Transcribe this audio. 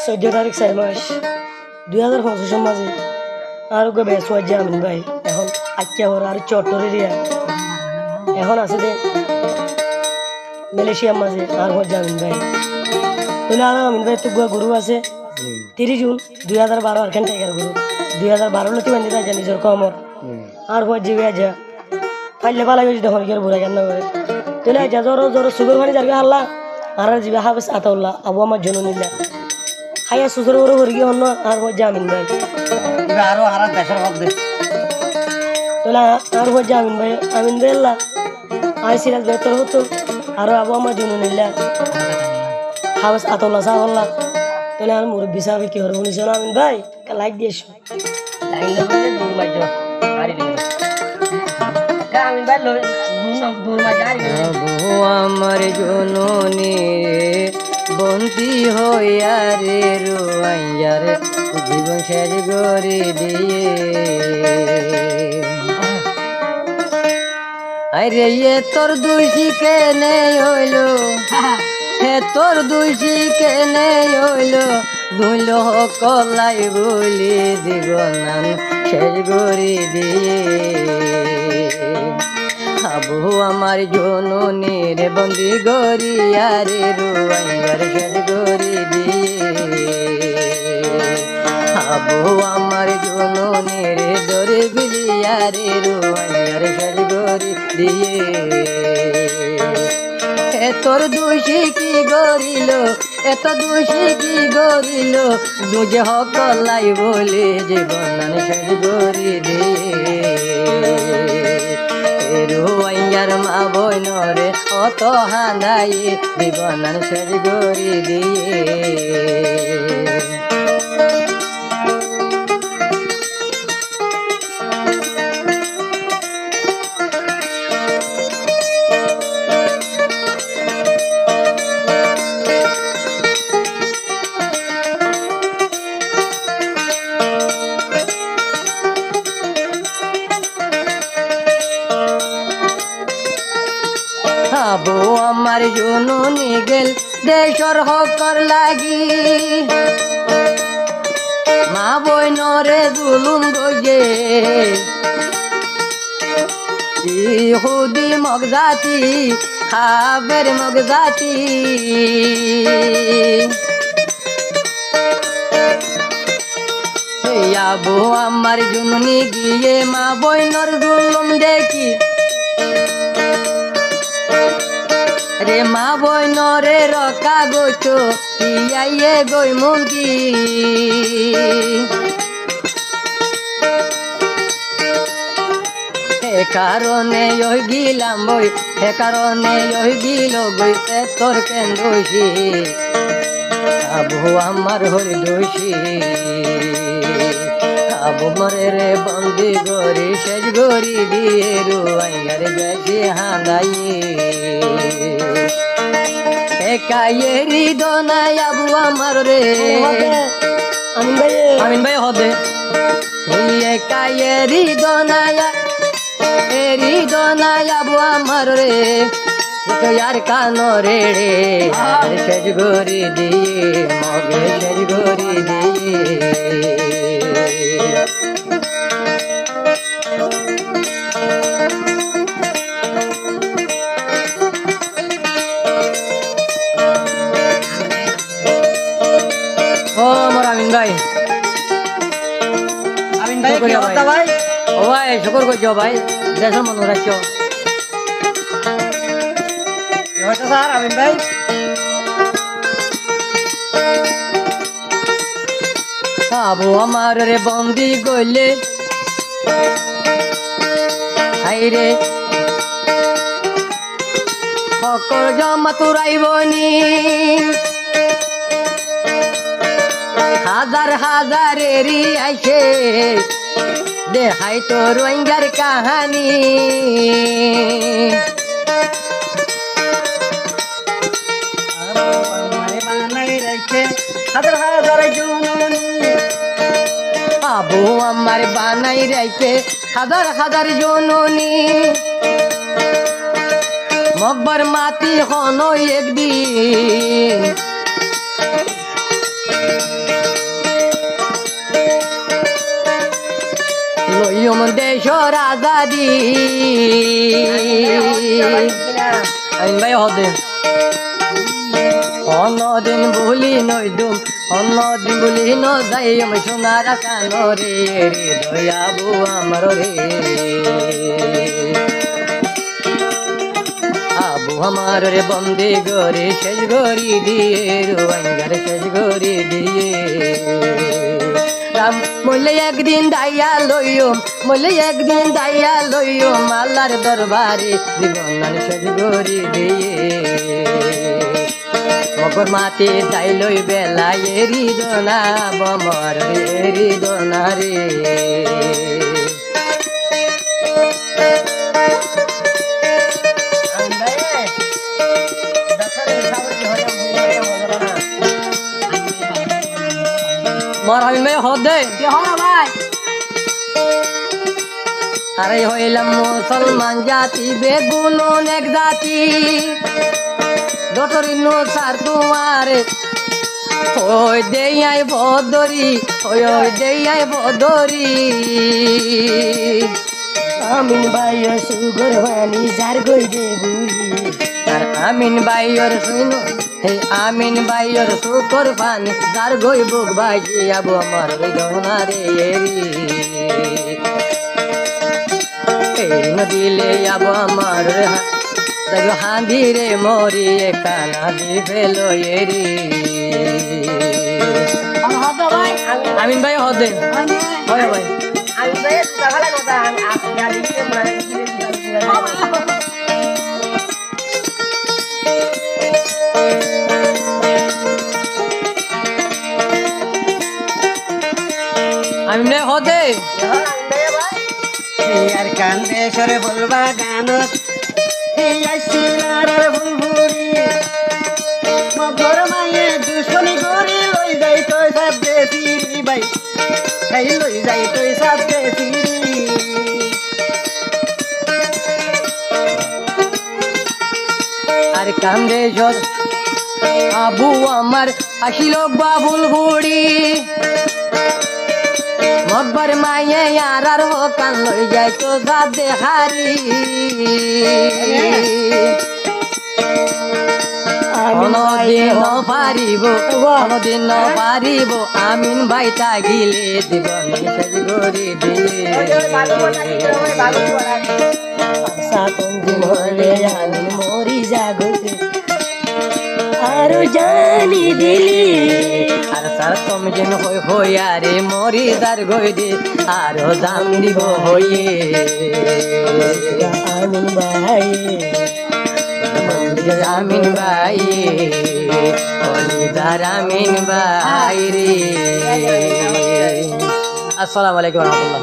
14 তারিখ 4 মাস 2025 মাঝে আর ওকে বেসওয়াজ জামিন ভাই এখন আচ্ছা ওর আর চট্টরে দিয়া এখন আছে যে মালয়েশিয়ার মাঝে আর ওর জামিন ভাই তুলে আর আমিন ভাই তো গরু আছে 30 জুন 2012 আর কেন টাইগার গরু 2012 লতি বান্ধি যায় নিজের কমর আর ওর জিবে যা ফাইলে পালা গেছে তখন কি আর বুড়া কেন করে তুলে যা জোর জোর সুগর ভানি যাবে আল্লাহ আর জিবে হাফেজ আতাউল্লাহ আবু আমার জন্য নিলা হাইয়া সুসুর করে হরগি হন আর ওর জামিন ভাই আরো হারা দেশের হক দে তোলা আর ওর জামিন ভাই আমিন ভাই আল্লাহ আই সিরাজ ভাই তোর হতো আর আবু আমার জন্য নিলা হাফেজ আতাউল্লাহ সাহেব আল্লাহ তোলা আর মুরব্বী সাহেব কি হরব নিছ না আমিন ভাই লাইক দিয়েছ লাইন লইলে দূর মাইজো আরি দিও আমিন ভাই লই দূর মাইজো আরি আবু আমার জননী বন্দি হইয়া রে রুয়াইয়া রে জীবন শেষ করে দিয়ে আরে এ তোর দুষি কেনে হইল হে তোর দুষি কেনে হইল ধুইল কলাই বলি জীবনান শেষ করে দিয়ে আবু আমার জননীর বন্দি গরিয়া রে রুয়াইয়ার শেষ করে দিয়ে আবু আমার জননীর দরে বিলিয়া রে রুয়াইয়ার শেষ করে দিয়ে তোর দোষী কি গরিল এত দোষী কি গরিল দুজে হকলাই বলে জীবন শেষ করে দিয়ে রুয়াইয়ার মা বইনরে অত হানাই জীবন শেষ করে দিয়ে আবু আমার জননী গেল দেশর হকর লাগি মা বইনরে জুলুম গজে ইহুদি মগজাতি খাবের মগজাতি আবু আমার জননী গিয়ে মা বইনর জুলুম দেখি রে মা বইনরে রকা গোছো ইয়াইয়ে গই মন্দি হে কারণে ওই গিলাম বই হে কারণে ওই গিল গইতে তোর কেন দোষী আবু আমার হরি দোষী আবু মরে রে বন্দি গরি শেষ গরি দিয়ে রুয়াইয়ার বেশি হাঁদাই একাইয়েরি দোনাই আবু আমার রে আমিন ভাই হদে একাইয়েরি দোনায়া এরি দোনাই আবু আমার রে আর কানো রে শেষ গরি দিয়ে মগে শেষ গরি দিয়ে আমিন ভাই কি অবস্থা ভাই ও ভাই শুকর করছো ভাই দেশের মনে রাখছো স্যার আমিন ভাই আবু আমার রে বন্দি গইলে হাইরে হকর জমা তুরাইবনি হাজার হাজার এরি আইছে দেখাই তো রোহিঙ্গার কাহানি আবু আমার বানাই রাইছে হাজার হাজার জননী মকবর মাটি হন একদিন লইম দেশর আজাদি আমিন ভাই হদে অন্যদিন বলি নইদুম অন্যদিন বলি ন যাই আমি সোনার কানো রে দয়াবু আমার রে আবু আমার রে বন্দে গরে শেষ গরি দিয়ে রোয়াঙ্গার শেষ গরি দিয়ে মলে একদিন দাইয়া লইম মলে একদিন দাইয়া লইম আল্লাহর দরবারে জীবন শেষ গরি দিয়ে মকর মাটি তাই লই বেলা এরি দোনা বমর এরি দোনা রে মর আমি মে হদে আরে হইলাম মুসলমান জাতি বেগুন অনেক জাতি ডটরি নো সার তোমারে ওই দেয়াই বদরি ওই দেয়াই বদরি আমিন ভাই সুগর হানি যার গই দে বুড়ি আর আমিন ভাইয়ের শুনো হে আমিন ভাইয়ের সুকর পানি যার গই বুক ভাই আবু আমার গহনা রে এরি এই নদিলে আবু আমার দেখো হাঁদি রে মরি কানা দিবেলো এরি আমিন ভাই হদে হয় ভাই আমি ভাই সকালে কথা আমি গাড়ি দিয়ে মানে আমিন ভাই হদে আর কান্দে সরে বলবা গান আসিলার বুলবুলি মগর মায়ে দুশ্মনী গরি লই যাই তো সব দেশি ভাই এই লই যাই তো সব দেশি আর কান্দে জোর আবু আমার আসিল বাবুল বুড়ি মগর মায়ে আর হোকান লই যাই তো যা দেহারি অনদিন পারিব অনদিন পারিব আমিন ভাই তাগিলে জীবন শেষ করে দিয়ে সাতন দিন হলে আমি মরি জাগতে আরো জানি দিলি আর সার তুমি যেন হই হই আরে মরি দার গই দে আরো দাম দিব হইয়ে আমিন ভাই আমিন ভাই অলিদার আমিন ভাই রে আসসালামু আলাইকুম ওয়া রাহমাতুল্লাহ।